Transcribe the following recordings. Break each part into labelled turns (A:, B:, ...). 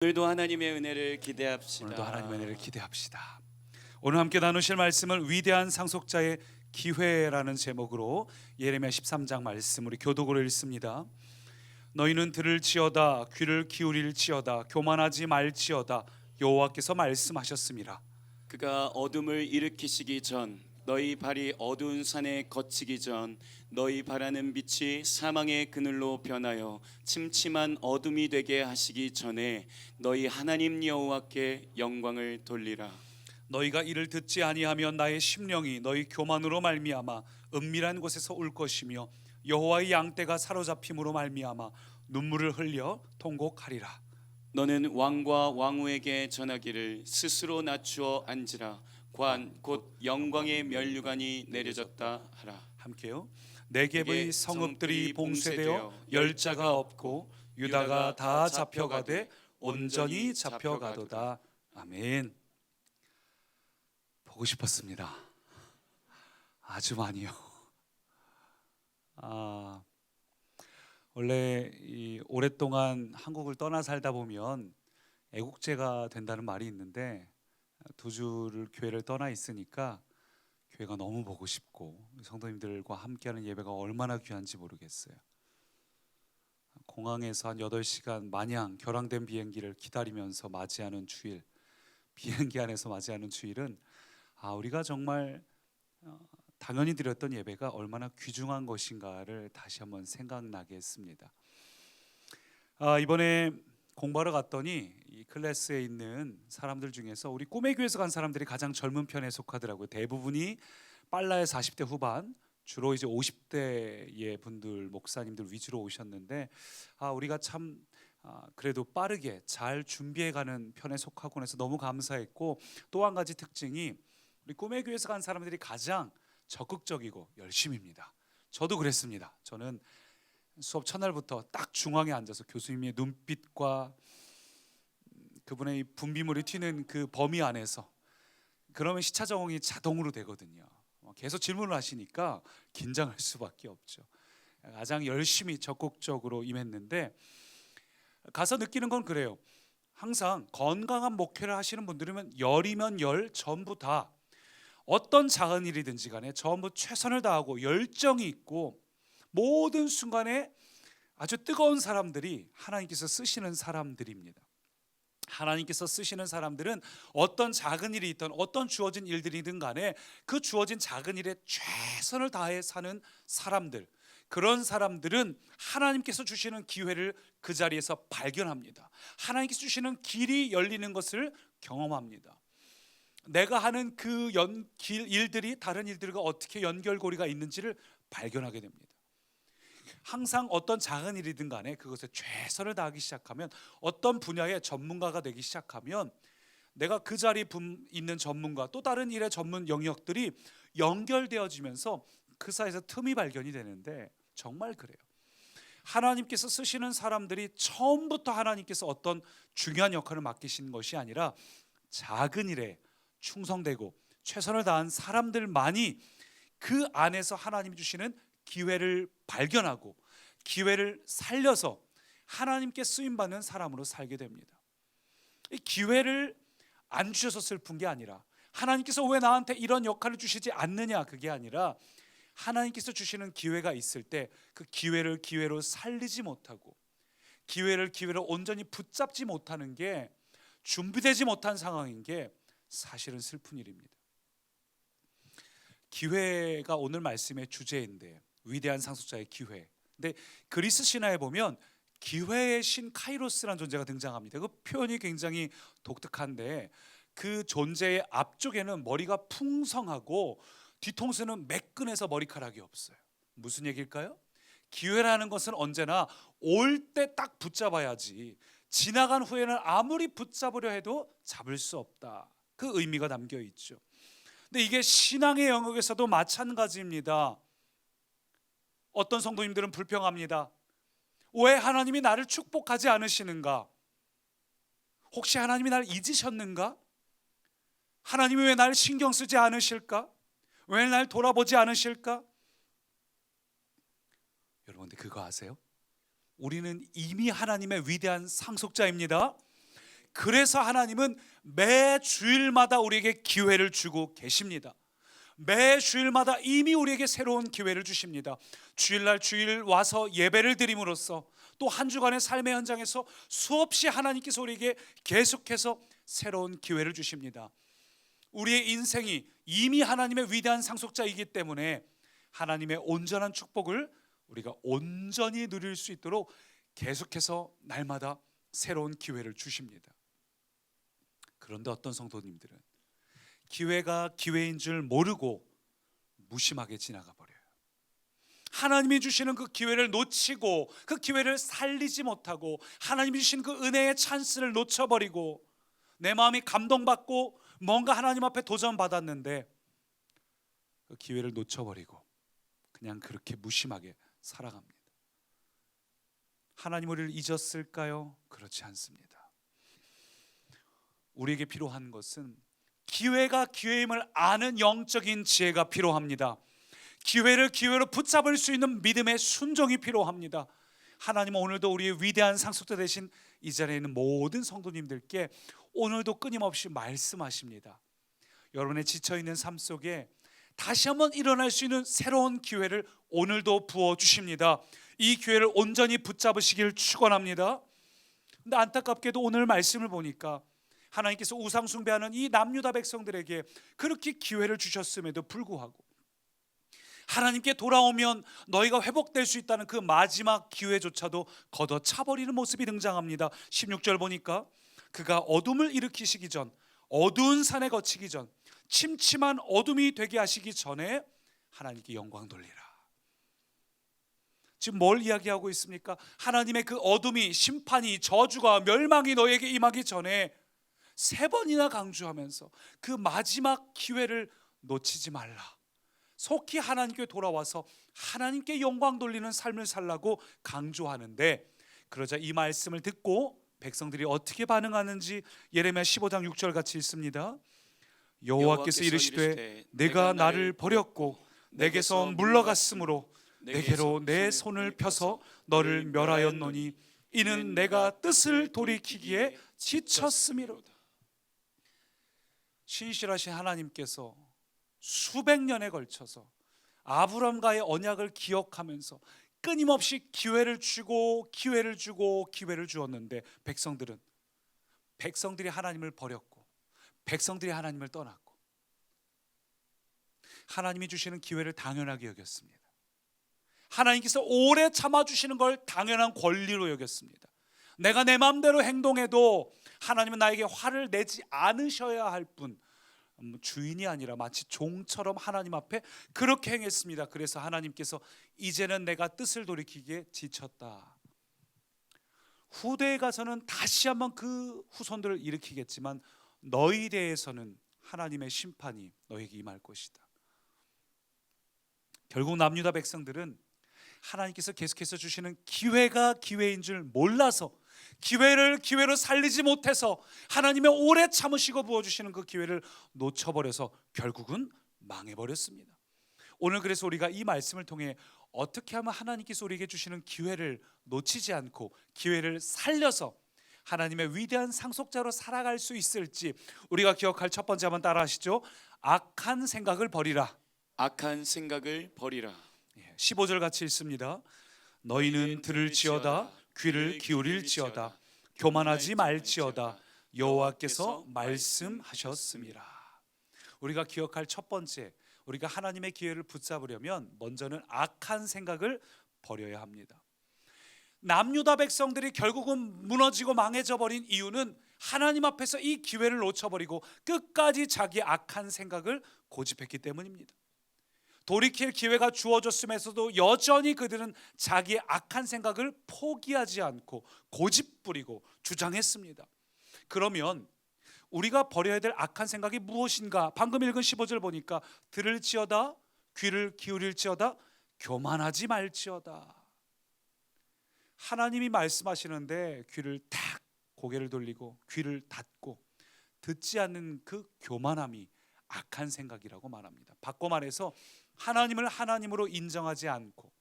A: 오늘도 하나님의 은혜를 기대합시다.
B: 오늘도 하나님의 은혜를 기대합시다. 오늘 함께 나누실 말씀은 위대한 상속자의 기회라는 제목으로 예레미야 13장 말씀 우리 교독으로 읽습니다. 너희는 들을지어다 귀를 기울일지어다 교만하지 말지어다 여호와께서 말씀하셨습니다.
A: 그가 어둠을 일으키시기 전 너희 발이 어두운 산에 거치기 전 너희 바라는 빛이 사망의 그늘로 변하여 침침한 어둠이 되게 하시기 전에 너희 하나님 여호와께 영광을 돌리라.
B: 너희가 이를 듣지 아니하면 나의 심령이 너희 교만으로 말미암아 은밀한 곳에서 울 것이며 여호와의 양떼가 사로잡힘으로 말미암아 눈물을 흘려 통곡하리라.
A: 너는 왕과 왕후에게 전하기를 스스로 낮추어 앉으라. 관 곧 영광의 면류관이 내려졌다 하라.
B: 함께요. 네겝의 성읍들이 봉쇄되어 열자가 없고 유다가 다 잡혀가되 온전히 잡혀가도다. 아멘. 보고 싶었습니다. 아주 많이요. 원래 오랫동안 한국을 떠나 살다 보면 애국제가 된다는 말이 있는데 두 주를 교회를 떠나 있으니까 교회가 너무 보고 싶고 성도님들과 함께하는 예배가 얼마나 귀한지 모르겠어요. 공항에서 한 8시간 마냥 결항된 비행기를 기다리면서 맞이하는 주일, 비행기 안에서 맞이하는 주일은 우리가 정말 당연히 드렸던 예배가 얼마나 귀중한 것인가를 다시 한번 생각나게 했습니다. 이번에 공부하러 갔더니 이 클래스에 있는 사람들 중에서 우리 꿈의 교회에서 간 사람들이 가장 젊은 편에 속하더라고요. 대부분이 빨라야 40대 후반, 주로 이제 50대의 분들, 목사님들 위주로 오셨는데 우리가 참 그래도 빠르게 잘 준비해가는 편에 속하곤 해서 너무 감사했고, 또 한 가지 특징이 우리 꿈의 교회에서 간 사람들이 가장 적극적이고 열심입니다. 저도 그랬습니다. 저는 수업 첫날부터 딱 중앙에 앉아서 교수님의 눈빛과 그분의 분비물이 튀는 그 범위 안에서, 그러면 시차 적응이 자동으로 되거든요. 계속 질문을 하시니까 긴장할 수밖에 없죠. 가장 열심히 적극적으로 임했는데, 가서 느끼는 건 그래요. 항상 건강한 목회를 하시는 분들이면 열이면 열 전부 다 어떤 작은 일이든지 간에 전부 최선을 다하고 열정이 있고 모든 순간에 아주 뜨거운 사람들이 하나님께서 쓰시는 사람들입니다. 하나님께서 쓰시는 사람들은 어떤 작은 일이 있든 어떤 주어진 일들이든 간에 그 주어진 작은 일에 최선을 다해 사는 사람들, 그런 사람들은 하나님께서 주시는 기회를 그 자리에서 발견합니다. 하나님께서 주시는 길이 열리는 것을 경험합니다. 내가 하는 그 일들이 다른 일들과 어떻게 연결고리가 있는지를 발견하게 됩니다. 항상 어떤 작은 일이든 간에 그것에 최선을 다하기 시작하면, 어떤 분야의 전문가가 되기 시작하면 내가 그 자리에 있는 전문가, 또 다른 일의 전문 영역들이 연결되어지면서 그 사이에서 틈이 발견이 되는데, 정말 그래요. 하나님께서 쓰시는 사람들이 처음부터 하나님께서 어떤 중요한 역할을 맡기신 것이 아니라 작은 일에 충성되고 최선을 다한 사람들만이 그 안에서 하나님이 주시는 기회를 발견하고 기회를 살려서 하나님께 쓰임받는 사람으로 살게 됩니다. 이 기회를 안 주셔서 슬픈 게 아니라, 하나님께서 왜 나한테 이런 역할을 주시지 않느냐, 그게 아니라 하나님께서 주시는 기회가 있을 때 그 기회를 기회로 살리지 못하고 기회를 기회로 온전히 붙잡지 못하는 게, 준비되지 못한 상황인 게 사실은 슬픈 일입니다. 기회가 오늘 말씀의 주제인데, 위대한 상속자의 기회. 근데 그리스 신화에 보면 기회의 신 카이로스라는 존재가 등장합니다. 그 표현이 굉장히 독특한데, 그 존재의 앞쪽에는 머리가 풍성하고 뒤통수는 매끈해서 머리카락이 없어요. 무슨 얘기일까요? 기회라는 것은 언제나 올 때 딱 붙잡아야지, 지나간 후에는 아무리 붙잡으려 해도 잡을 수 없다. 그 의미가 담겨 있죠. 근데 이게 신앙의 영역에서도 마찬가지입니다. 어떤 성도님들은 불평합니다. 왜 하나님이 나를 축복하지 않으시는가? 혹시 하나님이 나를 잊으셨는가? 하나님이 왜 나를 신경 쓰지 않으실까? 왜 날 돌아보지 않으실까? 여러분, 근데 그거 아세요? 우리는 이미 하나님의 위대한 상속자입니다. 그래서 하나님은 매 주일마다 우리에게 기회를 주고 계십니다. 매 주일마다 이미 우리에게 새로운 기회를 주십니다. 주일날 주일 와서 예배를 드림으로써 또 한 주간의 삶의 현장에서 수없이 하나님께서 우리에게 계속해서 새로운 기회를 주십니다. 우리의 인생이 이미 하나님의 위대한 상속자이기 때문에 하나님의 온전한 축복을 우리가 온전히 누릴 수 있도록 계속해서 날마다 새로운 기회를 주십니다. 그런데 어떤 성도님들은 기회가 기회인 줄 모르고 무심하게 지나가 버려요. 하나님이 주시는 그 기회를 놓치고 그 기회를 살리지 못하고 하나님이 주신 그 은혜의 찬스를 놓쳐버리고 내 마음이 감동받고 뭔가 하나님 앞에 도전받았는데 그 기회를 놓쳐버리고 그냥 그렇게 무심하게 살아갑니다. 하나님 우리를 잊었을까요? 그렇지 않습니다. 우리에게 필요한 것은 기회가 기회임을 아는 영적인 지혜가 필요합니다. 기회를 기회로 붙잡을 수 있는 믿음의 순종이 필요합니다. 하나님은 오늘도 우리의 위대한 상속자 되신 이 자리에 있는 모든 성도님들께 오늘도 끊임없이 말씀하십니다. 여러분의 지쳐있는 삶 속에 다시 한번 일어날 수 있는 새로운 기회를 오늘도 부어주십니다. 이 기회를 온전히 붙잡으시길 축원합니다. 근데 안타깝게도 오늘 말씀을 보니까 하나님께서 우상 숭배하는 이 남유다 백성들에게 그렇게 기회를 주셨음에도 불구하고 하나님께 돌아오면 너희가 회복될 수 있다는 그 마지막 기회조차도 걷어차버리는 모습이 등장합니다. 16절 보니까 그가 어둠을 일으키시기 전, 어두운 산에 거치기 전, 침침한 어둠이 되게 하시기 전에 하나님께 영광 돌리라. 지금 뭘 이야기하고 있습니까? 하나님의 그 어둠이, 심판이, 저주가, 멸망이 너에게 임하기 전에 3번이나 강조하면서 그 마지막 기회를 놓치지 말라. 속히 하나님께 돌아와서 하나님께 영광 돌리는 삶을 살라고 강조하는데, 그러자 이 말씀을 듣고 백성들이 어떻게 반응하는지 예레미야 15장 6절 같이 있습니다. 여호와께서 이르시되 내가 나를 버렸고 내게서 물러갔으므로 내게로 내 손을 펴서 너를 멸하였노니 이는 내가 뜻을 돌이키기에 지쳤음이로다. 신실하신 하나님께서 수백 년에 걸쳐서 아브람과의 언약을 기억하면서 끊임없이 기회를 주고 기회를 주고 기회를 주었는데 백성들이 하나님을 버렸고 백성들이 하나님을 떠났고 하나님이 주시는 기회를 당연하게 여겼습니다. 하나님께서 오래 참아주시는 걸 당연한 권리로 여겼습니다. 내가 내 마음대로 행동해도 하나님은 나에게 화를 내지 않으셔야 할 뿐, 주인이 아니라 마치 종처럼 하나님 앞에 그렇게 행했습니다. 그래서 하나님께서 이제는 내가 뜻을 돌이키기에 지쳤다. 후대에 가서는 다시 한번 그 후손들을 일으키겠지만 너희 대해서는 하나님의 심판이 너에게 임할 것이다. 결국 남유다 백성들은 하나님께서 계속해서 주시는 기회가 기회인 줄 몰라서 기회를 기회로 살리지 못해서 하나님의 오래 참으시고 부어주시는 그 기회를 놓쳐버려서 결국은 망해버렸습니다. 오늘 그래서 우리가 이 말씀을 통해 어떻게 하면 하나님께서 우리에게 주시는 기회를 놓치지 않고 기회를 살려서 하나님의 위대한 상속자로 살아갈 수 있을지 우리가 기억할 첫 번째, 한번 따라 하시죠. 악한 생각을 버리라.
A: 악한 생각을 버리라.
B: 15절 같이 읽습니다. 너희는 들을지어다 귀를 기울일지어다 교만하지 말지어다 여호와께서 말씀하셨음이라. 우리가 기억할 첫 번째, 우리가 하나님의 기회를 붙잡으려면 먼저는 악한 생각을 버려야 합니다. 남유다 백성들이 결국은 무너지고 망해져 버린 이유는 하나님 앞에서 이 기회를 놓쳐버리고 끝까지 자기 악한 생각을 고집했기 때문입니다. 돌이킬 기회가 주어졌음에서도 여전히 그들은 자기의 악한 생각을 포기하지 않고 고집부리고 주장했습니다. 그러면 우리가 버려야 될 악한 생각이 무엇인가? 방금 읽은 15절 보니까 들을지어다 귀를 기울일지어다 교만하지 말지어다. 하나님이 말씀하시는데 귀를 탁 고개를 돌리고 귀를 닫고 듣지 않는 그 교만함이 악한 생각이라고 말합니다. 바꿔 말해서 하나님을 하나님으로 인정하지 않고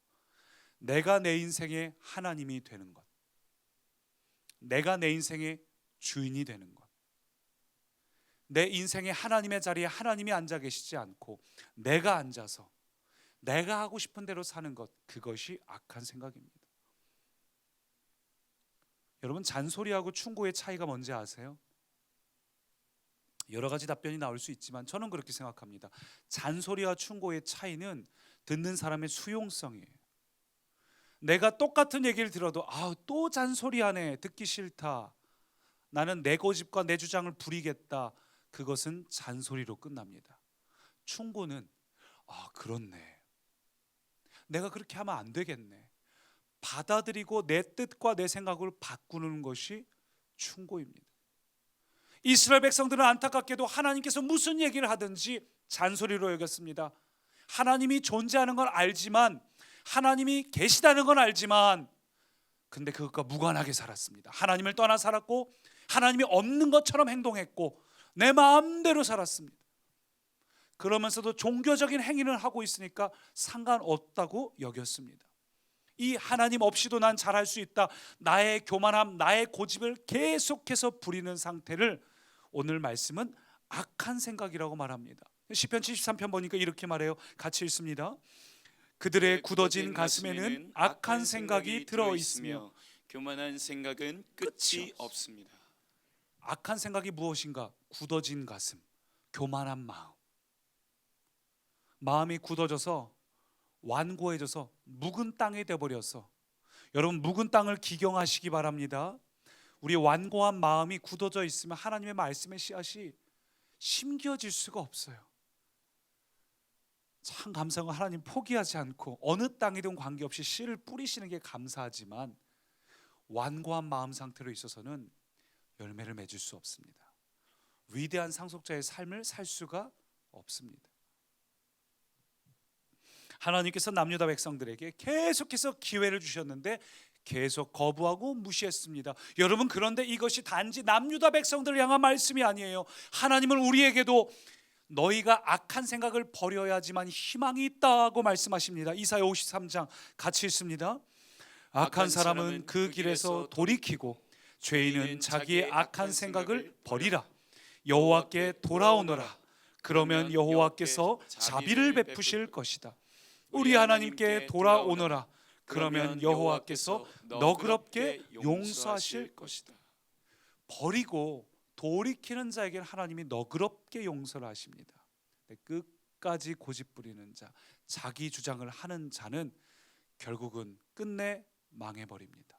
B: 내가 내 인생의 하나님이 되는 것, 내가 내 인생의 주인이 되는 것. 내 인생의 하나님의 자리에 하나님이 앉아 계시지 않고 내가 앉아서 내가 하고 싶은 대로 사는 것, 그것이 악한 생각입니다. 여러분, 잔소리하고 충고의 차이가 뭔지 아세요? 여러 가지 답변이 나올 수 있지만 저는 그렇게 생각합니다. 잔소리와 충고의 차이는 듣는 사람의 수용성이에요. 내가 똑같은 얘기를 들어도 또 잔소리하네, 듣기 싫다, 나는 내 고집과 내 주장을 부리겠다, 그것은 잔소리로 끝납니다. 충고는 그렇네, 내가 그렇게 하면 안 되겠네, 받아들이고 내 뜻과 내 생각을 바꾸는 것이 충고입니다. 이스라엘 백성들은 안타깝게도 하나님께서 무슨 얘기를 하든지 잔소리로 여겼습니다. 하나님이 존재하는 건 알지만, 하나님이 계시다는 건 알지만, 근데 그것과 무관하게 살았습니다. 하나님을 떠나 살았고 하나님이 없는 것처럼 행동했고 내 마음대로 살았습니다. 그러면서도 종교적인 행위를 하고 있으니까 상관없다고 여겼습니다. 이 하나님 없이도 난 잘할 수 있다, 나의 교만함, 나의 고집을 계속해서 부리는 상태를 오늘 말씀은 악한 생각이라고 말합니다. 시편 73편 보니까 이렇게 말해요. 같이 읽습니다. 그들의 굳어진 가슴에는 악한 생각이 들어있으며
A: 교만한 생각은 끝이 없습니다.
B: 악한 생각이 무엇인가? 굳어진 가슴, 교만한 마음. 마음이 굳어져서 완고해져서 묵은 땅이 되어버려서, 여러분, 묵은 땅을 기경하시기 바랍니다. 우리 완고한 마음이 굳어져 있으면 하나님의 말씀의 씨앗이 심겨질 수가 없어요. 참 감사한 건 하나님 포기하지 않고 어느 땅이든 관계없이 씨를 뿌리시는 게 감사하지만 완고한 마음 상태로 있어서는 열매를 맺을 수 없습니다. 위대한 상속자의 삶을 살 수가 없습니다. 하나님께서 남유다 백성들에게 계속해서 기회를 주셨는데 계속 거부하고 무시했습니다. 여러분, 그런데 이것이 단지 남유다 백성들을 향한 말씀이 아니에요. 하나님은 우리에게도 너희가 악한 생각을 버려야지만 희망이 있다고 말씀하십니다. 이사야 53장 같이 읽습니다. 악한 사람은 그 길에서 돌이키고 죄인은 자기의 악한 생각을 버리라. 여호와께 돌아오너라. 그러면 여호와께서 자비를 베푸실 것이다. 우리 하나님께 돌아오너라. 그러면 여호와께서 너그럽게 용서하실 것이다. 버리고 돌이키는 자에게는 하나님이 너그럽게 용서를 하십니다. 끝까지 고집 부리는 자, 자기 주장을 하는 자는 결국은 끝내 망해버립니다.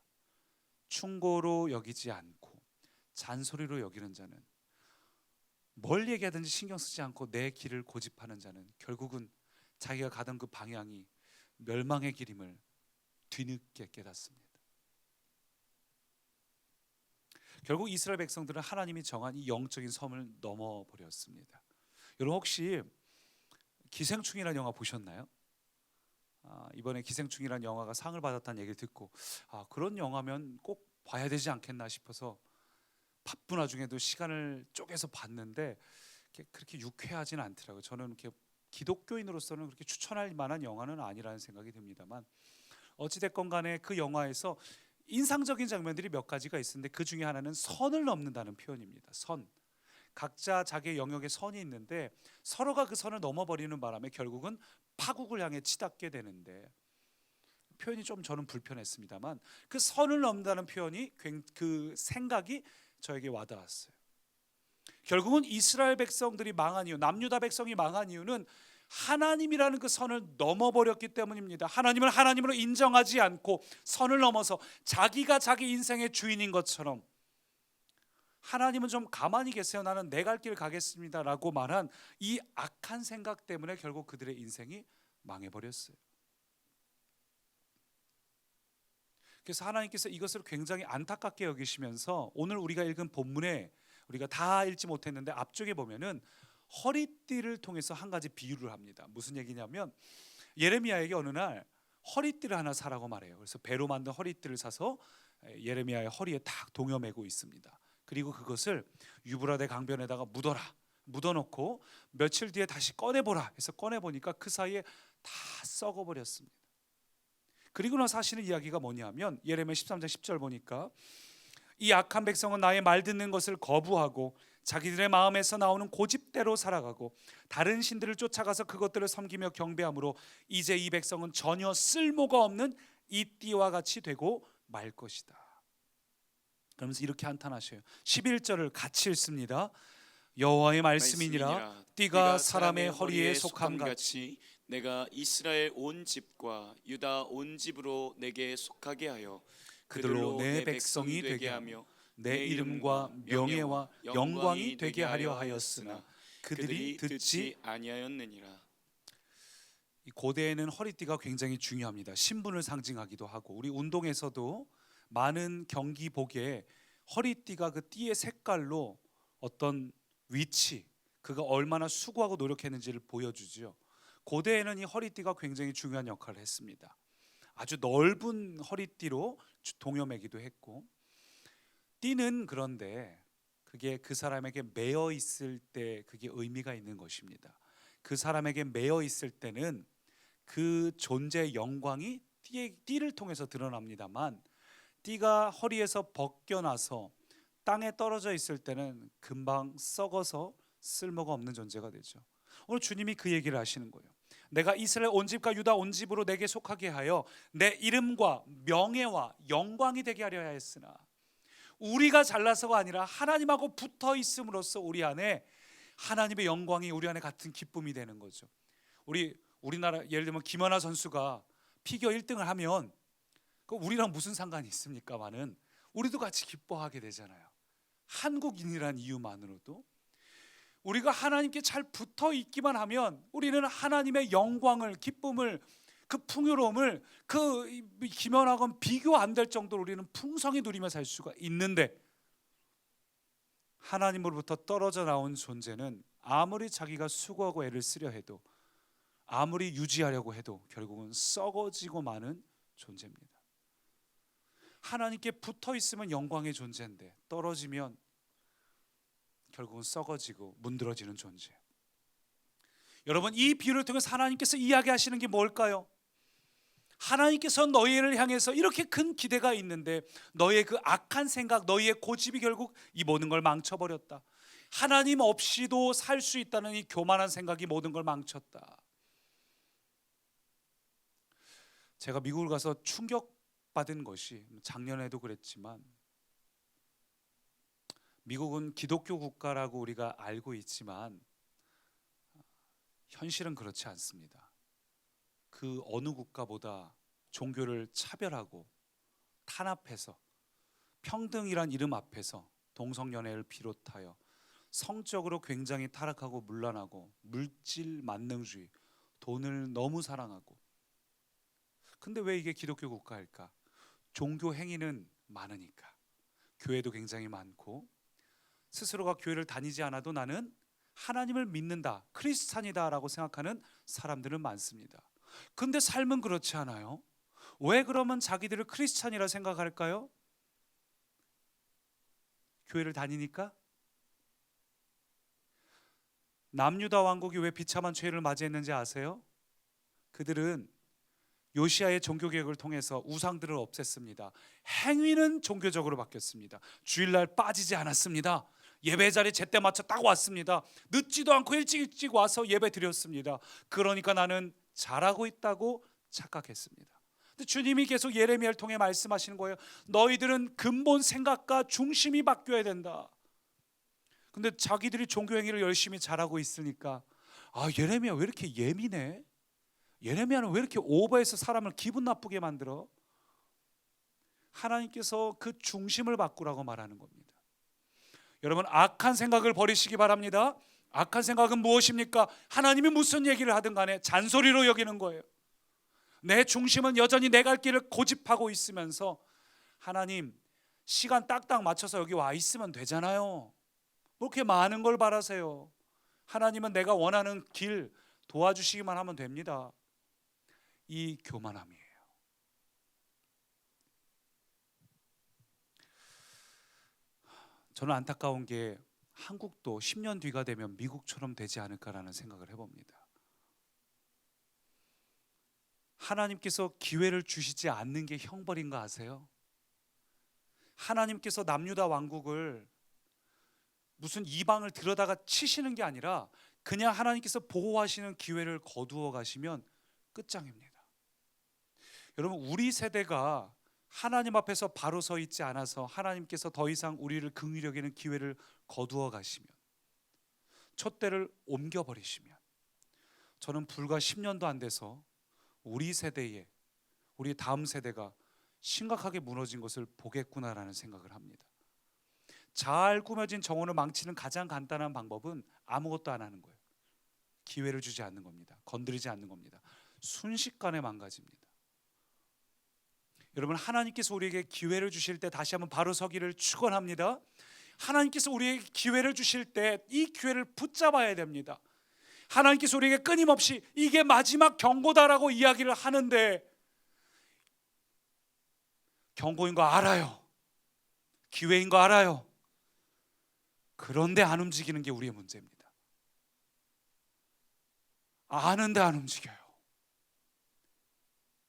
B: 충고로 여기지 않고 잔소리로 여기는 자는, 뭘 얘기하든지 신경 쓰지 않고 내 길을 고집하는 자는 결국은 자기가 가던 그 방향이 멸망의 길임을 뒤늦게 깨닫습니다. 결국 이스라엘 백성들은 하나님이 정한 이 영적인 섬을 넘어버렸습니다. 여러분, 혹시 기생충이라는 영화 보셨나요? 이번에 기생충이라는 영화가 상을 받았다는 얘기를 듣고 그런 영화면 꼭 봐야 되지 않겠나 싶어서 바쁜 와중에도 시간을 쪼개서 봤는데 그렇게 유쾌하지는 않더라고요. 저는 이렇게 기독교인으로서는 그렇게 추천할 만한 영화는 아니라는 생각이 듭니다만, 어찌됐건 간에 그 영화에서 인상적인 장면들이 몇 가지가 있는데 그 중에 하나는 선을 넘는다는 표현입니다. 선. 각자 자기의 영역에 선이 있는데 서로가 그 선을 넘어버리는 바람에 결국은 파국을 향해 치닫게 되는데, 표현이 좀 저는 불편했습니다만 그 선을 넘는다는 표현이, 그 생각이 저에게 와닿았어요. 결국은 이스라엘 백성들이 망한 이유, 남유다 백성이 망한 이유는 하나님이라는 그 선을 넘어버렸기 때문입니다. 하나님을 하나님으로 인정하지 않고 선을 넘어서 자기가 자기 인생의 주인인 것처럼, 하나님은 좀 가만히 계세요, 나는 내 갈 길 가겠습니다 라고 말한 이 악한 생각 때문에 결국 그들의 인생이 망해버렸어요. 그래서 하나님께서 이것을 굉장히 안타깝게 여기시면서 오늘 우리가 읽은 본문에, 우리가 다 읽지 못했는데 앞쪽에 보면은 허리띠를 통해서 한 가지 비유를 합니다. 무슨 얘기냐면 예레미야에게 어느 날 허리띠를 하나 사라고 말해요. 그래서 배로 만든 허리띠를 사서 예레미야의 허리에 딱 동여매고 있습니다. 그리고 그것을 유브라데 강변에다가 묻어놓고 며칠 뒤에 다시 꺼내보라 해서 꺼내보니까 그 사이에 다 썩어버렸습니다. 그리고 나서 하시는 이야기가 뭐냐면 예레미야 13장 10절 보니까 이 악한 백성은 나의 말 듣는 것을 거부하고 자기들의 마음에서 나오는 고집대로 살아가고 다른 신들을 쫓아가서 그것들을 섬기며 경배함으로 이제 이 백성은 전혀 쓸모가 없는 이 띠와 같이 되고 말 것이다. 그러면서 이렇게 한탄하셔요. 11절을 같이 읽습니다. 여호와의 말씀이니라 띠가 사람의 허리에 속함 같이
A: 내가 이스라엘 온 집과 유다 온 집으로 내게 속하게 하여
B: 그들로 내 백성이 되게 하며 내 이름과 명예와 영광이 되게 하려 하였으나 그들이 듣지
A: 아니하였느니라.
B: 이 고대에는 허리띠가 굉장히 중요합니다. 신분을 상징하기도 하고 우리 운동에서도 많은 경기복에 허리띠가 그 띠의 색깔로 어떤 위치, 그가 얼마나 수고하고 노력했는지를 보여주죠. 고대에는 이 허리띠가 굉장히 중요한 역할을 했습니다. 아주 넓은 허리띠로 동여매기도 했고, 띠는 그런데 그게 그 사람에게 매어 있을 때 그게 의미가 있는 것입니다. 그 사람에게 매어 있을 때는 그 존재의 영광이 띠를 통해서 드러납니다만, 띠가 허리에서 벗겨나서 땅에 떨어져 있을 때는 금방 썩어서 쓸모가 없는 존재가 되죠. 오늘 주님이 그 얘기를 하시는 거예요. 내가 이스라엘 온 집과 유다 온 집으로 내게 속하게 하여 내 이름과 명예와 영광이 되게 하려 하였으나, 우리가 잘나서가 아니라 하나님하고 붙어 있음으로써 우리 안에 하나님의 영광이 우리 안에 같은 기쁨이 되는 거죠. 우리나라 예를 들면 김연아 선수가 피겨 1등을 하면 그 우리랑 무슨 상관이 있습니까만은 우리도 같이 기뻐하게 되잖아요. 한국인이란 이유만으로도 우리가 하나님께 잘 붙어 있기만 하면 우리는 하나님의 영광을, 기쁨을, 그 풍요로움을 그 김연아건 비교 안 될 정도로 우리는 풍성히 누리며 살 수가 있는데, 하나님으로부터 떨어져 나온 존재는 아무리 자기가 수고하고 애를 쓰려 해도, 아무리 유지하려고 해도 결국은 썩어지고 마는 존재입니다. 하나님께 붙어 있으면 영광의 존재인데 떨어지면 결국은 썩어지고 문드러지는 존재. 여러분, 이 비유를 통해서 하나님께서 이야기하시는 게 뭘까요? 하나님께서 너희를 향해서 이렇게 큰 기대가 있는데 너희의 그 악한 생각, 너희의 고집이 결국 이 모든 걸 망쳐버렸다. 하나님 없이도 살 수 있다는 이 교만한 생각이 모든 걸 망쳤다. 제가 미국을 가서 충격받은 것이, 작년에도 그랬지만, 미국은 기독교 국가라고 우리가 알고 있지만 현실은 그렇지 않습니다. 그 어느 국가보다 종교를 차별하고 탄압해서 평등이란 이름 앞에서 동성연애를 비롯하여 성적으로 굉장히 타락하고 문란하고 물질 만능주의, 돈을 너무 사랑하고. 근데 왜 이게 기독교 국가일까? 종교 행위는 많으니까. 교회도 굉장히 많고, 스스로가 교회를 다니지 않아도 나는 하나님을 믿는다, 크리스찬이다 라고 생각하는 사람들은 많습니다. 근데 삶은 그렇지 않아요. 왜 그러면 자기들을 크리스찬이라 생각할까요? 교회를 다니니까? 남유다 왕국이 왜 비참한 죄를 맞이했는지 아세요? 그들은 요시아의 종교개혁을 통해서 우상들을 없앴습니다. 행위는 종교적으로 바뀌었습니다. 주일날 빠지지 않았습니다. 예배 자리 제때 맞춰 딱 왔습니다. 늦지도 않고 일찍 와서 예배 드렸습니다. 그러니까 나는 잘하고 있다고 착각했습니다. 근데 주님이 계속 예레미야를 통해 말씀하시는 거예요. 너희들은 근본 생각과 중심이 바뀌어야 된다. 근데 자기들이 종교 행위를 열심히 잘하고 있으니까, 예레미야 왜 이렇게 예민해? 예레미야는 왜 이렇게 오버해서 사람을 기분 나쁘게 만들어? 하나님께서 그 중심을 바꾸라고 말하는 겁니다. 여러분, 악한 생각을 버리시기 바랍니다. 악한 생각은 무엇입니까? 하나님이 무슨 얘기를 하든 간에 잔소리로 여기는 거예요. 내 중심은 여전히 내 갈 길을 고집하고 있으면서, 하나님 시간 딱딱 맞춰서 여기 와 있으면 되잖아요. 뭐 그렇게 많은 걸 바라세요. 하나님은 내가 원하는 길 도와주시기만 하면 됩니다. 이 교만함이에요. 저는 안타까운 게 한국도 10년 뒤가 되면 미국처럼 되지 않을까라는 생각을 해봅니다. 하나님께서 기회를 주시지 않는 게 형벌인 거 아세요? 하나님께서 남유다 왕국을 무슨 이방을 들여다가 치시는 게 아니라 그냥 하나님께서 보호하시는 기회를 거두어 가시면 끝장입니다. 여러분, 우리 세대가 하나님 앞에서 바로 서 있지 않아서 하나님께서 더 이상 우리를 긍휼히 여기는 기회를 거두어 가시면, 촛대를 옮겨 버리시면, 저는 불과 10년도 안 돼서 우리 세대에, 우리 다음 세대가 심각하게 무너진 것을 보겠구나라는 생각을 합니다. 잘 꾸며진 정원을 망치는 가장 간단한 방법은 아무것도 안 하는 거예요. 기회를 주지 않는 겁니다. 건드리지 않는 겁니다. 순식간에 망가집니다. 여러분, 하나님께서 우리에게 기회를 주실 때 다시 한번 바로 서기를 축원합니다. 하나님께서 우리에게 기회를 주실 때 이 기회를 붙잡아야 됩니다. 하나님께서 우리에게 끊임없이 이게 마지막 경고다라고 이야기를 하는데, 경고인 거 알아요. 기회인 거 알아요. 그런데 안 움직이는 게 우리의 문제입니다. 아는데 안 움직여요.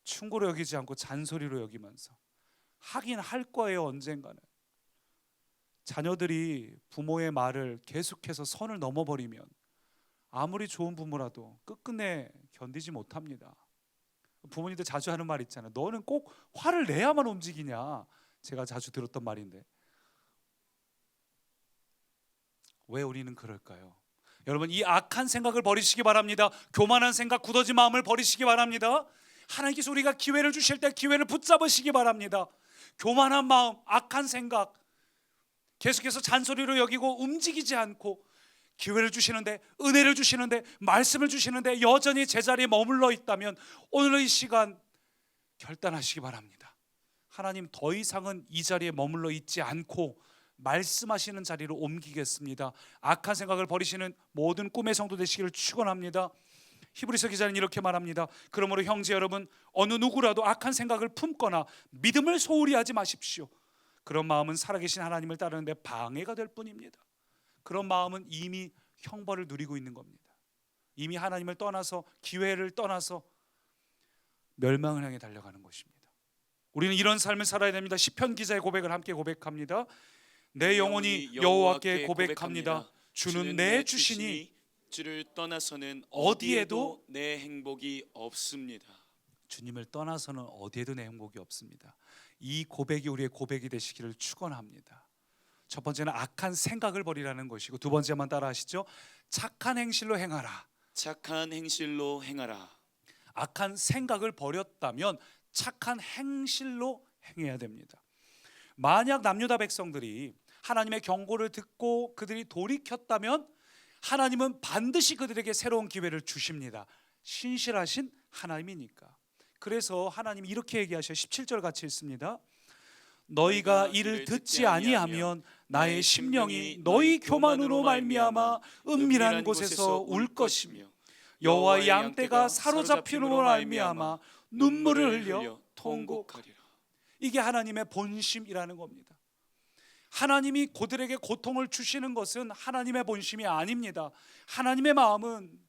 B: 충고로 여기지 않고 잔소리로 여기면서 하긴 할 거예요. 언젠가는. 자녀들이 부모의 말을 계속해서 선을 넘어버리면 아무리 좋은 부모라도 끝끝내 견디지 못합니다. 부모님들 자주 하는 말 있잖아요. 너는 꼭 화를 내야만 움직이냐. 제가 자주 들었던 말인데, 왜 우리는 그럴까요? 여러분, 이 악한 생각을 버리시기 바랍니다. 교만한 생각, 굳어진 마음을 버리시기 바랍니다. 하나님께서 우리가 기회를 주실 때 기회를 붙잡으시기 바랍니다. 교만한 마음, 악한 생각, 계속해서 잔소리로 여기고 움직이지 않고 기회를 주시는데, 은혜를 주시는데, 말씀을 주시는데 여전히 제자리에 머물러 있다면 오늘 이 시간 결단하시기 바랍니다. 하나님, 더 이상은 이 자리에 머물러 있지 않고 말씀하시는 자리로 옮기겠습니다. 악한 생각을 버리시는 모든 꿈의 성도 되시기를 축원합니다. 히브리서 기자는 이렇게 말합니다. 그러므로 형제 여러분, 어느 누구라도 악한 생각을 품거나 믿음을 소홀히 하지 마십시오. 그런 마음은 살아계신 하나님을 따르는데 방해가 될 뿐입니다. 그런 마음은 이미 형벌을 누리고 있는 겁니다. 이미 하나님을 떠나서, 기회를 떠나서 멸망을 향해 달려가는 것입니다. 우리는 이런 삶을 살아야 됩니다. 시편 기자의 고백을 함께 고백합니다. 내 영혼이 여호와께 고백합니다. 주는 내 주시니
A: 주를 떠나서는
B: 어디에도
A: 내 행복이 없습니다.
B: 주님을 떠나서는 어디에도 내 행복이 없습니다. 이 고백이 우리의 고백이 되시기를 축원합니다. 첫 번째는 악한 생각을 버리라는 것이고, 두 번째 한번 따라 하시죠. 착한 행실로 행하라.
A: 착한 행실로 행하라.
B: 악한 생각을 버렸다면 착한 행실로 행해야 됩니다. 만약 남유다 백성들이 하나님의 경고를 듣고 그들이 돌이켰다면 하나님은 반드시 그들에게 새로운 기회를 주십니다. 신실하신 하나님이니까. 그래서 하나님이 이렇게 얘기하셔요. 17절 같이 읽습니다. 너희가 이를 듣지 아니하면 나의 심령이 너희 교만으로 말미암아 은밀한 곳에서 울 것이며 여호와의 양떼가 사로잡힘으로 말미암아 눈물을 흘려 통곡하리라. 이게 하나님의 본심이라는 겁니다. 하나님이 그들에게 고통을 주시는 것은 하나님의 본심이 아닙니다. 하나님의 마음은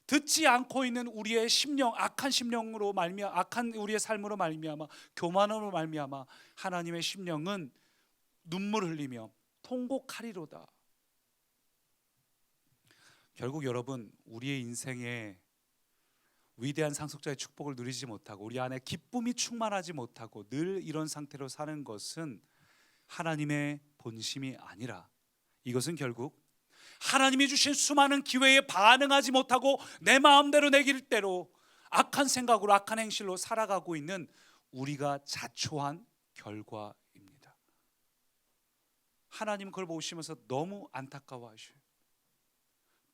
B: 듣지 않고 있는 우리의 심령, 악한 심령으로 말미암아, 악한 우리의 삶으로 말미암아, 교만으로 말미암아 하나님의 심령은 눈물 흘리며 통곡하리로다. 결국 여러분, 우리의 인생에 위대한 상속자의 축복을 누리지 못하고 우리 안에 기쁨이 충만하지 못하고 늘 이런 상태로 사는 것은 하나님의 본심이 아니라, 이것은 결국 하나님이 주신 수많은 기회에 반응하지 못하고 내 마음대로 내 길대로 악한 생각으로 악한 행실로 살아가고 있는 우리가 자초한 결과입니다. 하나님 그걸 보시면서 너무 안타까워하셔요.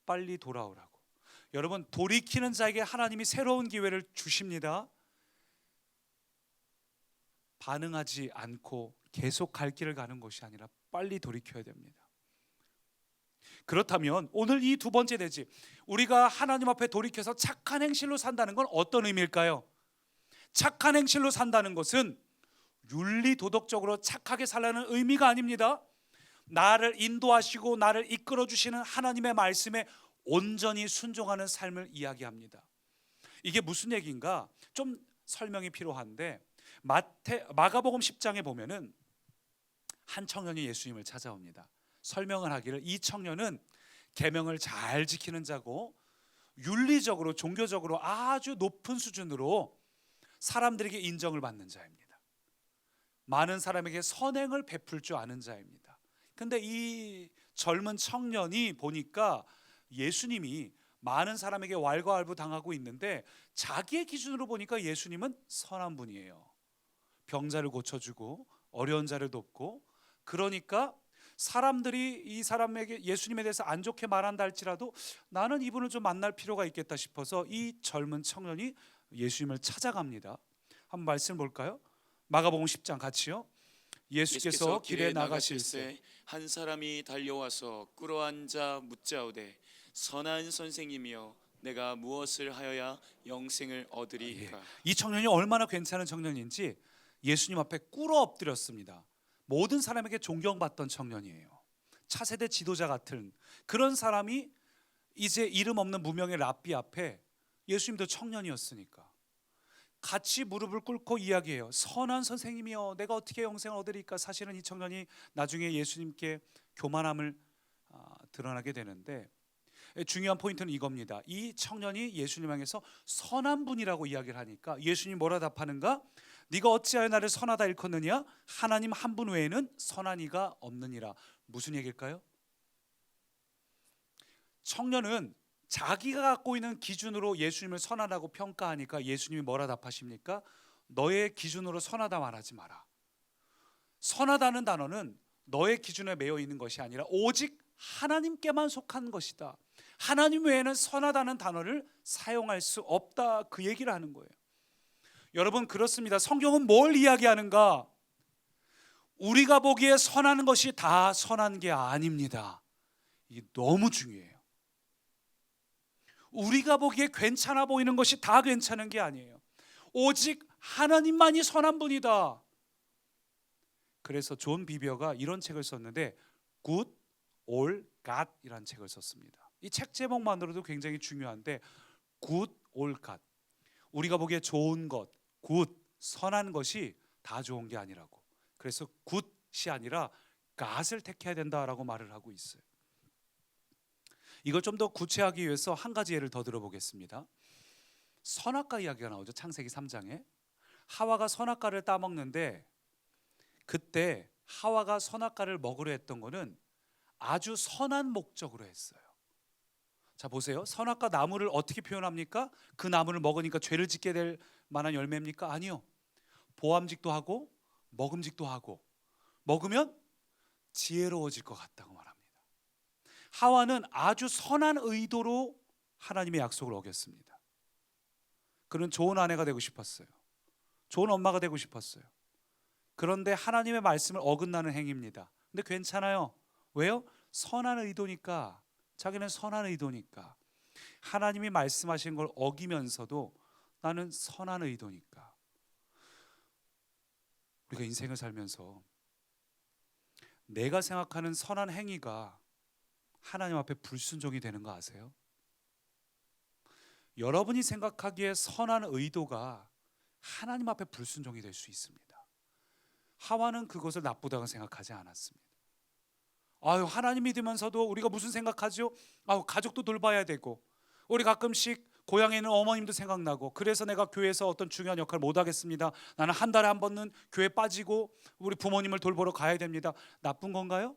B: 빨리 돌아오라고. 여러분, 돌이키는 자에게 하나님이 새로운 기회를 주십니다. 반응하지 않고 계속 갈 길을 가는 것이 아니라 빨리 돌이켜야 됩니다. 그렇다면 오늘 이 두 번째 대지, 우리가 하나님 앞에 돌이켜서 착한 행실로 산다는 건 어떤 의미일까요? 착한 행실로 산다는 것은 윤리 도덕적으로 착하게 살라는 의미가 아닙니다. 나를 인도하시고 나를 이끌어 주시는 하나님의 말씀에 온전히 순종하는 삶을 이야기합니다. 이게 무슨 얘기인가? 좀 설명이 필요한데, 마가복음 10장에 보면은 한 청년이 예수님을 찾아옵니다. 설명을 하기를 이 청년은 계명을 잘 지키는 자고 윤리적으로 종교적으로 아주 높은 수준으로 사람들에게 인정을 받는 자입니다. 많은 사람에게 선행을 베풀 줄 아는 자입니다. 근데 이 젊은 청년이 보니까 예수님이 많은 사람에게 왈가왈부 당하고 있는데 자기의 기준으로 보니까 예수님은 선한 분이에요. 병자를 고쳐주고 어려운 자를 돕고, 그러니까 사람들이 이 사람에게 예수님에 대해서 안 좋게 말한다 할지라도 나는 이분을 좀 만날 필요가 있겠다 싶어서 이 젊은 청년이 예수님을 찾아갑니다. 한번 말씀 볼까요? 마가복음 10장 같이요. 예수께서 길에 나가실새
A: 한 사람이 달려와서 꿇어앉아 묻자오되 선한 선생님이여 내가 무엇을 하여야 영생을 얻으리까?
B: 이 청년이 얼마나 괜찮은 청년인지 예수님 앞에 꿇어 엎드렸습니다. 모든 사람에게 존경받던 청년이에요. 차세대 지도자 같은 그런 사람이 이제 이름 없는 무명의 랍비 앞에, 예수님도 청년이었으니까 같이 무릎을 꿇고 이야기해요. 선한 선생님이여 내가 어떻게 영생을 얻으리까? 사실은 이 청년이 나중에 예수님께 교만함을 드러나게 되는데, 중요한 포인트는 이겁니다. 이 청년이 예수님 향해서 선한 분이라고 이야기를 하니까 예수님 뭐라 답하는가? 네가 어찌하여 나를 선하다 일컫느냐? 하나님 한 분 외에는 선한 이가 없느니라. 무슨 얘기일까요? 청년은 자기가 갖고 있는 기준으로 예수님을 선하다고 평가하니까 예수님이 뭐라 답하십니까? 너의 기준으로 선하다 말하지 마라. 선하다는 단어는 너의 기준에 매여 있는 것이 아니라 오직 하나님께만 속한 것이다. 하나님 외에는 선하다는 단어를 사용할 수 없다, 그 얘기를 하는 거예요. 여러분, 그렇습니다. 성경은 뭘 이야기하는가? 우리가 보기에 선한 것이 다 선한 게 아닙니다. 이게 너무 중요해요. 우리가 보기에 괜찮아 보이는 것이 다 괜찮은 게 아니에요. 오직 하나님만이 선한 분이다. 그래서 존 비버가 이런 책을 썼는데 Good or God 이라는 책을 썼습니다. 이 책 제목만으로도 굉장히 중요한데 Good or God, 우리가 보기에 좋은 것, good, 선한 것이 다 좋은 게 아니라고. 그래서 good이 아니라 god을 택해야 된다라고 말을 하고 있어요. 이걸 좀 더 구체하기 위해서 한 가지 예를 더 들어보겠습니다. 선악과 이야기가 나오죠. 창세기 3장에 하와가 선악과를 따먹는데, 그때 하와가 선악과를 먹으려 했던 거는 아주 선한 목적으로 했어요. 자 보세요. 선악과 나무를 어떻게 표현합니까? 그 나무를 먹으니까 죄를 짓게 될 만한 열매입니까? 아니요. 보암직도 하고 먹음직도 하고, 먹으면 지혜로워질 것 같다고 말합니다. 하와는 아주 선한 의도로 하나님의 약속을 어겼습니다. 그는 좋은 아내가 되고 싶었어요. 좋은 엄마가 되고 싶었어요. 그런데 하나님의 말씀을 어긋나는 행위입니다. 근데 괜찮아요. 왜요? 선한 의도니까. 자기는 선한 의도니까. 하나님이 말씀하신 걸 어기면서도 나는 선한 의도니까. 우리가 인생을 살면서 내가 생각하는 선한 행위가 하나님 앞에 불순종이 되는 거 아세요? 여러분이 생각하기에 선한 의도가 하나님 앞에 불순종이 될 수 있습니다. 하와는 그것을 나쁘다고 생각하지 않았습니다. 아유, 하나님 믿으면서도 우리가 무슨 생각하죠? 아유, 가족도 돌봐야 되고, 우리 가끔씩 고향에 있는 어머님도 생각나고, 그래서 내가 교회에서 어떤 중요한 역할을 못 하겠습니다. 나는 한 달에 한 번은 교회 빠지고 우리 부모님을 돌보러 가야 됩니다. 나쁜 건가요?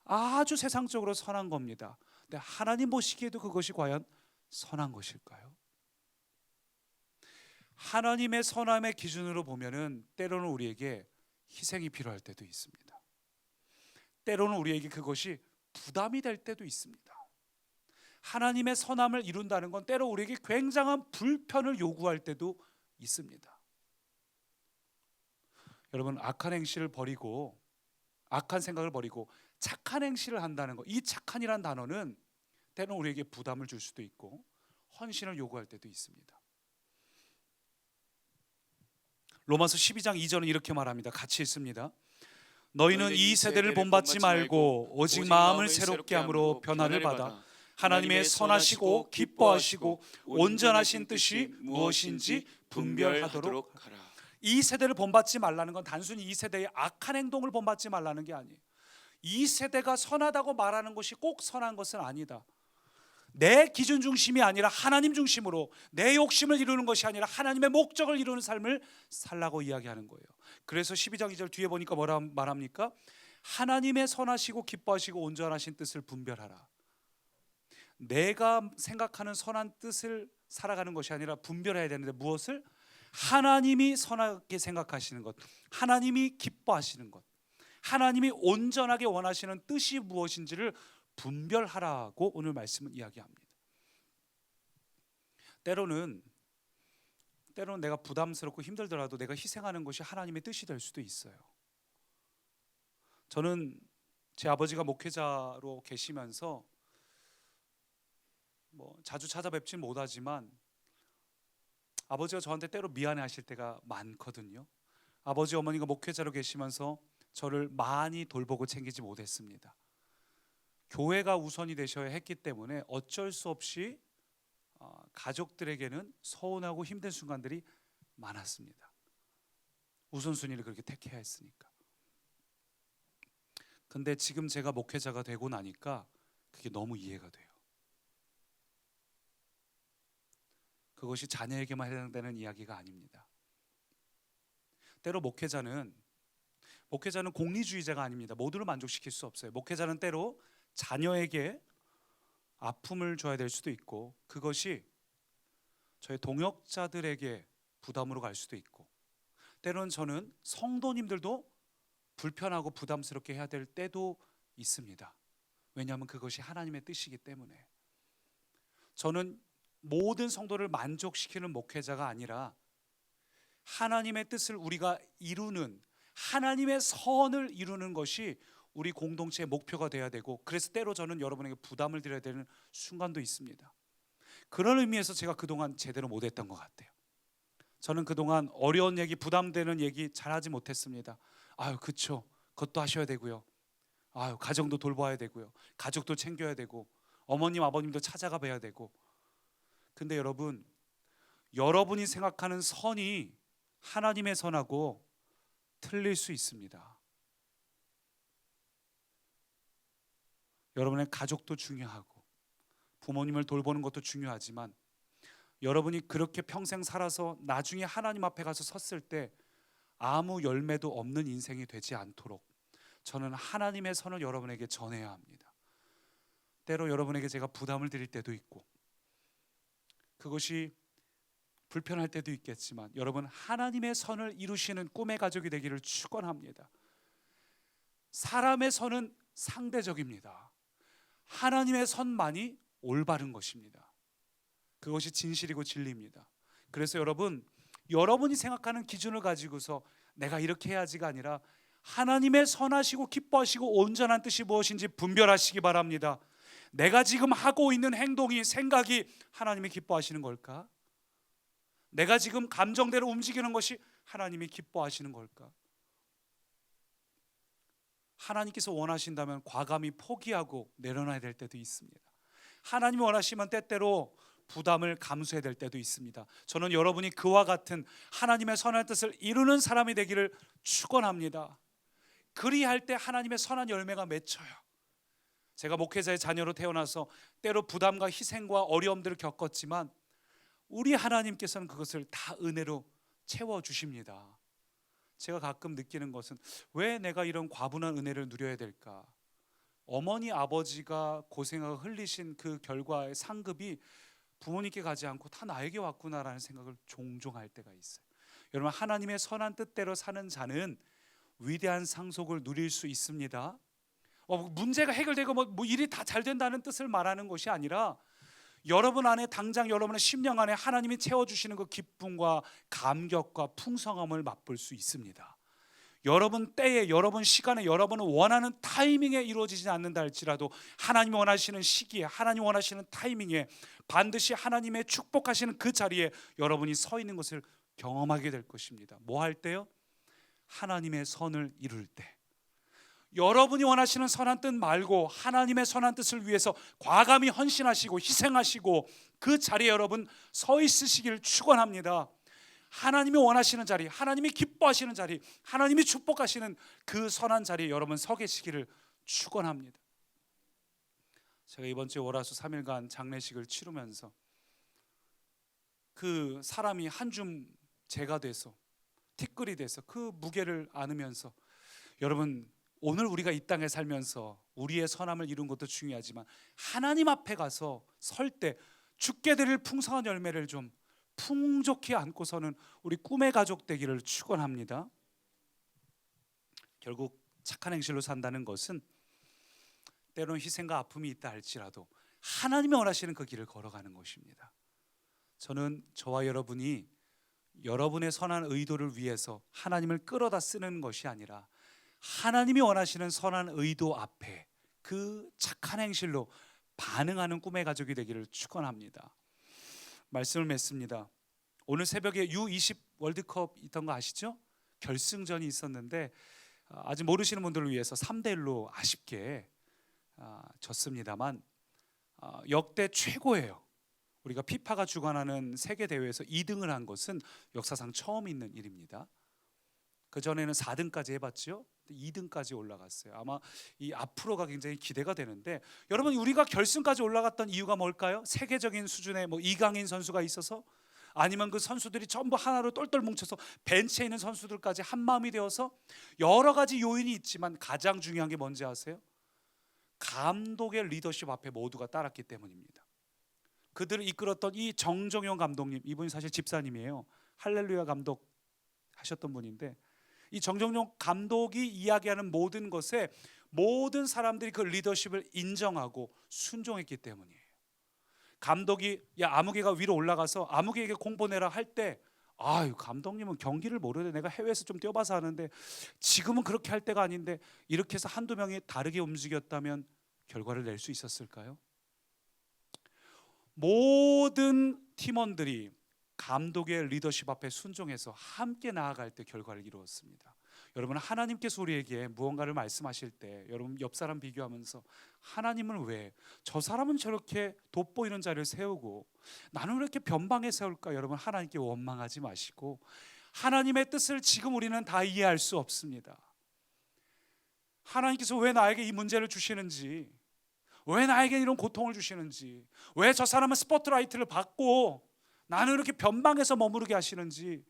B: 아주 세상적으로 선한 겁니다. 근데 하나님 보시기에도 그것이 과연 선한 것일까요? 하나님의 선함의 기준으로 보면은 때로는 우리에게 희생이 필요할 때도 있습니다. 때로는 우리에게 그것이 부담이 될 때도 있습니다. 하나님의 선함을 이룬다는 건 때로 우리에게 굉장한 불편을 요구할 때도 있습니다. 여러분, 악한 행실을 버리고, 악한 생각을 버리고 착한 행실을 한다는 것, 이 착한이란 단어는 때로는 우리에게 부담을 줄 수도 있고 헌신을 요구할 때도 있습니다. 로마서 12장 2절은 이렇게 말합니다. 같이 읽습니다. 너희는 이 세대를 본받지 말고 오직 마음을 새롭게 함으로 변화를 받아 하나님의 선하시고 기뻐하시고 온전하신 뜻이 무엇인지 분별하도록 하라. 이 세대를 본받지 말라는 건 단순히 이 세대의 악한 행동을 본받지 말라는 게 아니에요. 이 세대가 선하다고 말하는 것이 꼭 선한 것은 아니다. 내 기준 중심이 아니라 하나님 중심으로, 내 욕심을 이루는 것이 아니라 하나님의 목적을 이루는 삶을 살라고 이야기하는 거예요. 그래서 12장 2절 뒤에 보니까 뭐라 말합니까? 하나님의 선하시고 기뻐하시고 온전하신 뜻을 분별하라. 내가 생각하는 선한 뜻을 살아가는 것이 아니라 분별해야 되는데, 무엇을? 하나님이 선하게 생각하시는 것, 하나님이 기뻐하시는 것, 하나님이 온전하게 원하시는 뜻이 무엇인지를 분별하라고 오늘 말씀은 이야기합니다. 때로는 내가 부담스럽고 힘들더라도 내가 희생하는 것이 하나님의 뜻이 될 수도 있어요. 저는 제 아버지가 목회자로 계시면서 자주 찾아뵙진 못하지만 아버지가 저한테 때로 미안해하실 때가 많거든요. 아버지 어머니가 목회자로 계시면서 저를 많이 돌보고 챙기지 못했습니다. 교회가 우선이 되셔야 했기 때문에 어쩔 수 없이 가족들에게는 서운하고 힘든 순간들이 많았습니다. 우선순위를 그렇게 택해야 했으니까. 근데 지금 제가 목회자가 되고 나니까 그게 너무 이해가 돼요. 그것이 자녀에게만 해당되는 이야기가 아닙니다. 때로 목회자는 공리주의자가 아닙니다. 모두를 만족시킬 수 없어요. 목회자는 때로 자녀에게 아픔을 줘야 될 수도 있고, 그것이 저희 동역자들에게 부담으로 갈 수도 있고, 때로는 저는 성도님들도 불편하고 부담스럽게 해야 될 때도 있습니다. 왜냐하면 그것이 하나님의 뜻이기 때문에. 저는 모든 성도를 만족시키는 목회자가 아니라 하나님의 뜻을 우리가 이루는, 하나님의 선을 이루는 것이 우리 공동체의 목표가 돼야 되고, 그래서 때로 저는 여러분에게 부담을 드려야 되는 순간도 있습니다. 그런 의미에서 제가 그동안 제대로 못했던 것 같아요. 저는 그동안 어려운 얘기, 부담되는 얘기 잘하지 못했습니다. 아유, 그쵸, 그것도 하셔야 되고요. 아유, 가정도 돌봐야 되고요. 가족도 챙겨야 되고, 어머님 아버님도 찾아가 뵈야 되고. 근데 여러분이 생각하는 선이 하나님의 선하고 틀릴 수 있습니다. 여러분의 가족도 중요하고 부모님을 돌보는 것도 중요하지만, 여러분이 그렇게 평생 살아서 나중에 하나님 앞에 가서 섰을 때 아무 열매도 없는 인생이 되지 않도록 저는 하나님의 선을 여러분에게 전해야 합니다. 때로 여러분에게 제가 부담을 드릴 때도 있고, 그것이 불편할 때도 있겠지만, 여러분 하나님의 선을 이루시는 꿈의 가족이 되기를 축원합니다. 사람의 선은 상대적입니다. 하나님의 선만이 올바른 것입니다. 그것이 진실이고 진리입니다. 그래서 여러분이 생각하는 기준을 가지고서 내가 이렇게 해야지가 아니라 하나님의 선하시고 기뻐하시고 온전한 뜻이 무엇인지 분별하시기 바랍니다. 내가 지금 하고 있는 행동이, 생각이 하나님이 기뻐하시는 걸까? 내가 지금 감정대로 움직이는 것이 하나님이 기뻐하시는 걸까? 하나님께서 원하신다면 과감히 포기하고 내려놔야 될 때도 있습니다. 하나님이 원하시면 때때로 부담을 감수해야 될 때도 있습니다. 저는 여러분이 그와 같은 하나님의 선한 뜻을 이루는 사람이 되기를 축원합니다. 그리할 때 하나님의 선한 열매가 맺혀요. 제가 목회자의 자녀로 태어나서 때로 부담과 희생과 어려움들을 겪었지만 우리 하나님께서는 그것을 다 은혜로 채워주십니다. 제가 가끔 느끼는 것은 왜 내가 이런 과분한 은혜를 누려야 될까? 어머니 아버지가 고생하고 흘리신 그 결과의 상급이 부모님께 가지 않고 다 나에게 왔구나라는 생각을 종종 할 때가 있어요. 여러분, 하나님의 선한 뜻대로 사는 자는 위대한 상속을 누릴 수 있습니다. 문제가 해결되고 뭐 일이 다 잘 된다는 뜻을 말하는 것이 아니라, 여러분 안에 당장 여러분의 심령 안에 하나님이 채워주시는 그 기쁨과 감격과 풍성함을 맛볼 수 있습니다. 여러분 때에, 여러분 시간에, 여러분은 원하는 타이밍에 이루어지지 않는다 할지라도 하나님이 원하시는 시기에, 하나님이 원하시는 타이밍에 반드시 하나님의 축복하시는 그 자리에 여러분이 서 있는 것을 경험하게 될 것입니다. 뭐 할 때요? 하나님의 선을 이룰 때. 여러분이 원하시는 선한 뜻 말고 하나님의 선한 뜻을 위해서 과감히 헌신하시고 희생하시고 그 자리에 여러분 서 있으시길 축원합니다. 하나님이 원하시는 자리, 하나님이 기뻐하시는 자리, 하나님이 축복하시는 그 선한 자리에 여러분 서 계시기를 축원합니다. 제가 이번 주에 월화수 3일간 장례식을 치르면서 그 사람이 한 줌 재가 돼서 티끌이 돼서 그 무게를 안으면서, 여러분 오늘 우리가 이 땅에 살면서 우리의 선함을 이룬 것도 중요하지만 하나님 앞에 가서 설 때 죽게 드릴 풍성한 열매를 좀 풍족히 안고서는 우리 꿈의 가족 되기를 축원합니다. 결국 착한 행실로 산다는 것은 때로는 희생과 아픔이 있다 할지라도 하나님이 원하시는 그 길을 걸어가는 것입니다. 저는 저와 여러분이 여러분의 선한 의도를 위해서 하나님을 끌어다 쓰는 것이 아니라 하나님이 원하시는 선한 의도 앞에 그 착한 행실로 반응하는 꿈의 가족이 되기를 축원합니다. 말씀을 맺습니다. 오늘 새벽에 U20 월드컵 있던 거 아시죠? 결승전이 있었는데 아직 모르시는 분들을 위해서 3대1로 아쉽게 졌습니다만 역대 최고예요. 우리가 피파가 주관하는 세계 대회에서 2등을 한 것은 역사상 처음 있는 일입니다. 그 전에는 4등까지 해봤죠. 2등까지 올라갔어요. 아마 이 앞으로가 굉장히 기대가 되는데, 여러분 우리가 결승까지 올라갔던 이유가 뭘까요? 세계적인 수준의 이강인 선수가 있어서, 아니면 그 선수들이 전부 하나로 똘똘 뭉쳐서 벤치에 있는 선수들까지 한 마음이 되어서, 여러 가지 요인이 있지만 가장 중요한 게 뭔지 아세요? 감독의 리더십 앞에 모두가 따랐기 때문입니다. 그들을 이끌었던 이 정종영 감독님, 이분이 사실 집사님이에요. 할렐루야 감독 하셨던 분인데, 이 정종영 감독이 이야기하는 모든 것에 모든 사람들이 그 리더십을 인정하고 순종했기 때문이에요. 감독이 야 아무개가 위로 올라가서 아무개에게 공 보내라 할 때, 아유 감독님은 경기를 모르는데 내가 해외에서 좀 뛰어봐서 하는데 지금은 그렇게 할 때가 아닌데, 이렇게 해서 한두 명이 다르게 움직였다면 결과를 낼 수 있었을까요? 모든 팀원들이 감독의 리더십 앞에 순종해서 함께 나아갈 때 결과를 이루었습니다. 여러분 하나님께서 우리에게 무언가를 말씀하실 때, 여러분 옆 사람 비교하면서 하나님은 왜 저 사람은 저렇게 돋보이는 자를 세우고 나는 왜 이렇게 변방에 세울까? 여러분 하나님께 원망하지 마시고, 하나님의 뜻을 지금 우리는 다 이해할 수 없습니다. 하나님께서 왜 나에게 이 문제를 주시는지, 왜 나에게 이런 고통을 주시는지, 왜 저 사람은 스포트라이트를 받고 나는 이렇게 변방에서 머무르게 하시는지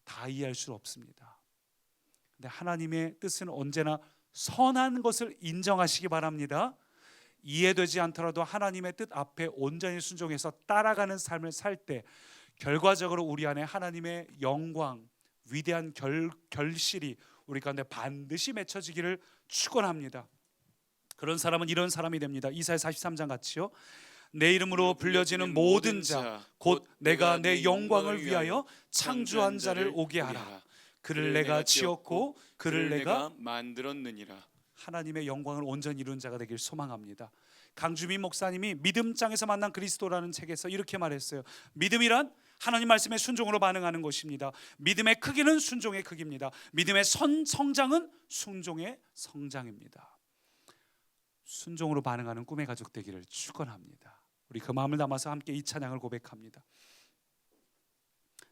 B: 다 이해할 수 없습니다. 근데 하나님의 뜻은 언제나 선한 것을 인정하시기 바랍니다. 이해되지 않더라도 하나님의 뜻 앞에 온전히 순종해서 따라가는 삶을 살 때 결과적으로 우리 안에 하나님의 영광, 위대한 결실이 우리 가운데 반드시 맺혀지기를 축원합니다. 그런 사람은 이런 사람이 됩니다. 이사야 43장 같이요. 내 이름으로 불려지는 모든 자 곧 내가 내 영광을 위하여 창조한 자를 오게 하라. 그를 내가 지었고 그를 내가
A: 만들었느니라.
B: 하나님의 영광을 온전히 이룬 자가 되길 소망합니다. 강주민 목사님이 믿음장에서 만난 그리스도라는 책에서 이렇게 말했어요. 믿음이란 하나님 말씀에 순종으로 반응하는 것입니다. 믿음의 크기는 순종의 크기입니다. 믿음의 성장은 순종의 성장입니다. 순종으로 반응하는 꿈의 가족 되기를 축원합니다. 우리 그 마음을 담아서 함께 이 찬양을 고백합니다.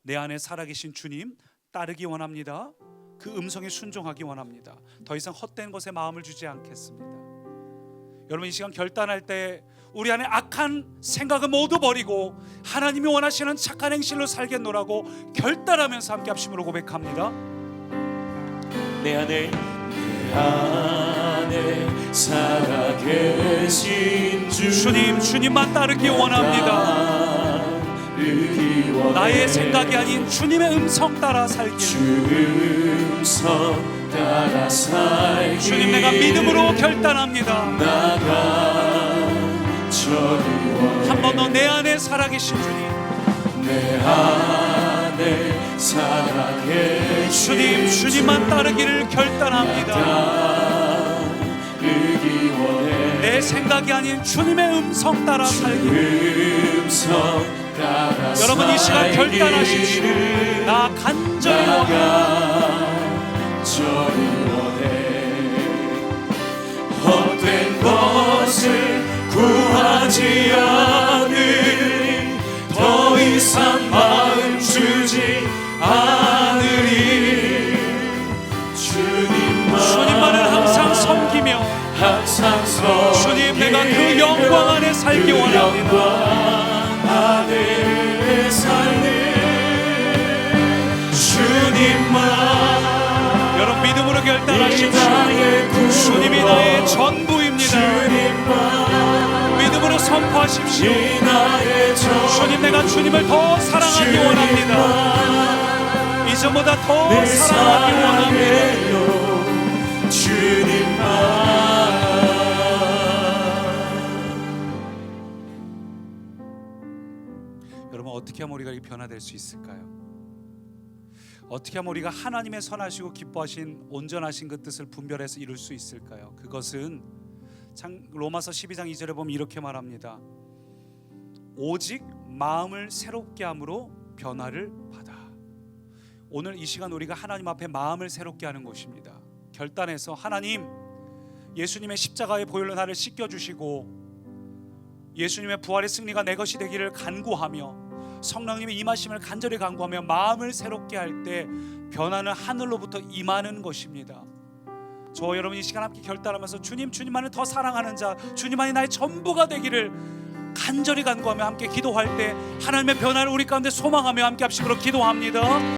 B: 내 안에 살아계신 주님 따르기 원합니다. 그 음성에 순종하기 원합니다. 더 이상 헛된 것에 마음을 주지 않겠습니다. 여러분 이 시간 결단할 때 우리 안에 악한 생각은 모두 버리고 하나님이 원하시는 착한 행실로 살겠노라고 결단하면서 함께 합심으로 고백합니다.
A: 내 안에 살아계신
B: 주님만 따르기 원합니다. 나의 생각이 아닌 주님의 음성 따라 살기. 주님 내가 믿음으로 결단합니다. 한 번 더 내 안에 살아계신 주님,
C: 내 안에 살아계신
B: 주님만 따르기를 결단합니다. 내 생각이 아닌 주님의 음성 따라 살기. 여러분 이 시간 결단하십시오. 나 간절히
C: 원해. 헛된 것을 구하지 않으니 더 이상 마음 주지
B: 선포하십시오.
C: 이 나의 전
B: 주님, 내가 주님을 더 사랑하기 원합니다. 이전보다 더 사랑하기 원합니다.
C: 주님만.
B: 여러분, 어떻게 하면 우리가 변화될 수 있을까요? 어떻게 하면 우리가 하나님의 선하시고 기뻐하신 온전하신 그 뜻을 분별해서 이룰 수 있을까요? 그것은 로마서 12장 2절에 보면 이렇게 말합니다. 오직 마음을 새롭게 함으로 변화를 받아. 오늘 이 시간 우리가 하나님 앞에 마음을 새롭게 하는 것입니다. 결단해서 하나님, 예수님의 십자가의 보혈로 나를 씻겨주시고 예수님의 부활의 승리가 내 것이 되기를 간구하며 성령님의 임하심을 간절히 간구하며 마음을 새롭게 할 때 변화는 하늘로부터 임하는 것입니다. 저 여러분 이 시간 함께 결단하면서 주님, 주님만을 더 사랑하는 자, 주님만이 나의 전부가 되기를 간절히 간구하며 함께 기도할 때 하나님의 변화를 우리 가운데 소망하며 함께 합심으로 기도합니다.